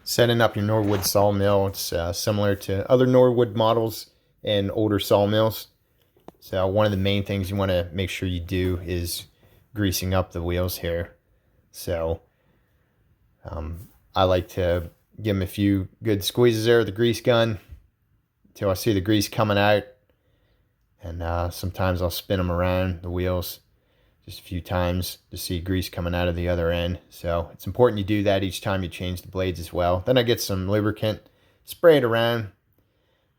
Setting up your Norwood sawmill, it's similar to other Norwood models and older sawmills. So one of the main things you want to make sure you do is greasing up the wheels here. So I like to give them a few good squeezes there with the grease gun until I see the grease coming out. And sometimes I'll spin them around the wheels just a few times to see grease coming out of the other end. So it's important you do that each time you change the blades as well. Then I get some lubricant, spray it around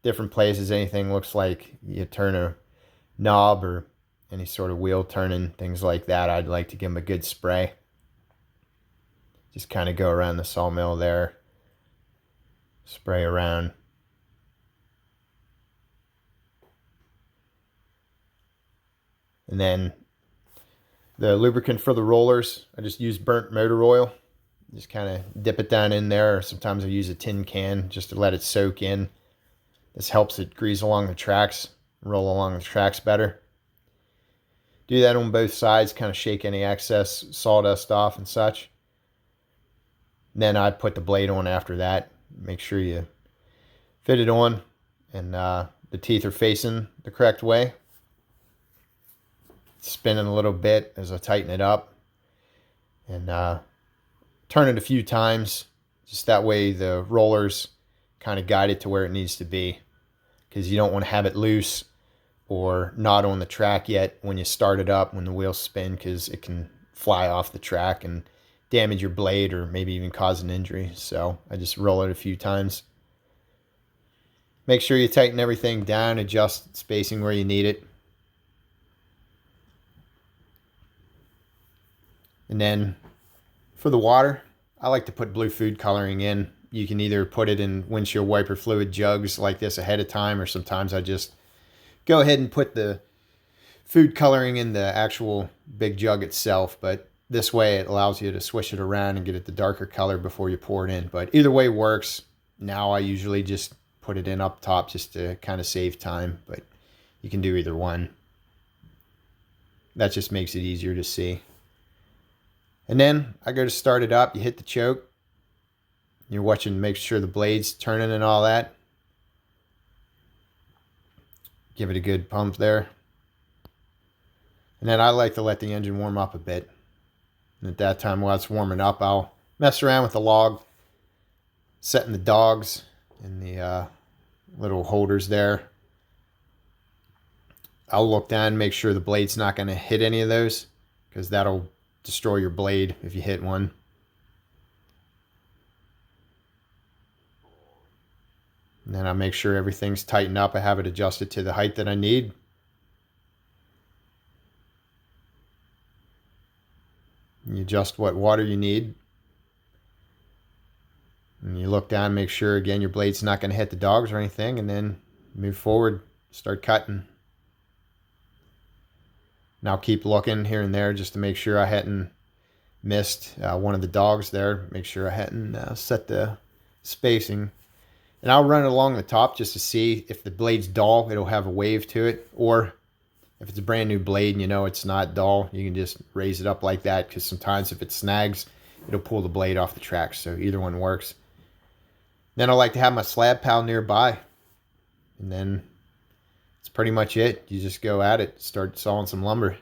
different places. Anything looks like you turn a knob or any sort of wheel turning, things like that, I'd like to give them a good spray. Just kind of go around the sawmill there, spray around. And then the lubricant for the rollers, I just use burnt motor oil. Just kind of dip it down in there, or sometimes I use a tin can just to let it soak in. This helps it grease along the tracks, roll along the tracks better. Do that on both sides, kind of shake any excess sawdust off and such. And then I put the blade on after that. Make sure you fit it on and the teeth are facing the correct way. Spinning a little bit as I tighten it up, and turn it a few times, just that way the rollers kind of guide it to where it needs to be, because you don't want to have it loose or not on the track yet when you start it up, when the wheels spin, because it can fly off the track and damage your blade or maybe even cause an injury. So I just roll it a few times. Make sure you tighten everything down, adjust spacing where you need it. And then for the water, I like to put blue food coloring in. You can either put it in windshield wiper fluid jugs like this ahead of time, or sometimes I just go ahead and put the food coloring in the actual big jug itself. But this way it allows you to swish it around and get it the darker color before you pour it in. But either way works. Now I usually just put it in up top just to kind of save time, but you can do either one. That just makes it easier to see. And then I go to start it up. You hit the choke. You're watching to make sure the blade's turning and all that. Give it a good pump there. And then I like to let the engine warm up a bit. And at that time, while it's warming up, I'll mess around with the log, setting the dogs in the little holders there. I'll look down and make sure the blade's not going to hit any of those, because that'll destroy your blade if you hit one. And then I make sure everything's tightened up. I have it adjusted to the height that I need. You adjust what water you need. And you look down, make sure again your blade's not going to hit the dogs or anything, and then move forward, start cutting. And I'll keep looking here and there just to make sure I hadn't missed one of the dogs there. Make sure I hadn't set the spacing. And I'll run it along the top just to see if the blade's dull, it'll have a wave to it. Or if it's a brand new blade and you know it's not dull, you can just raise it up like that, because sometimes if it snags, it'll pull the blade off the track. So either one works. Then I like to have my slab pile nearby. And then that's pretty much it. You just go at it, start sawing some lumber.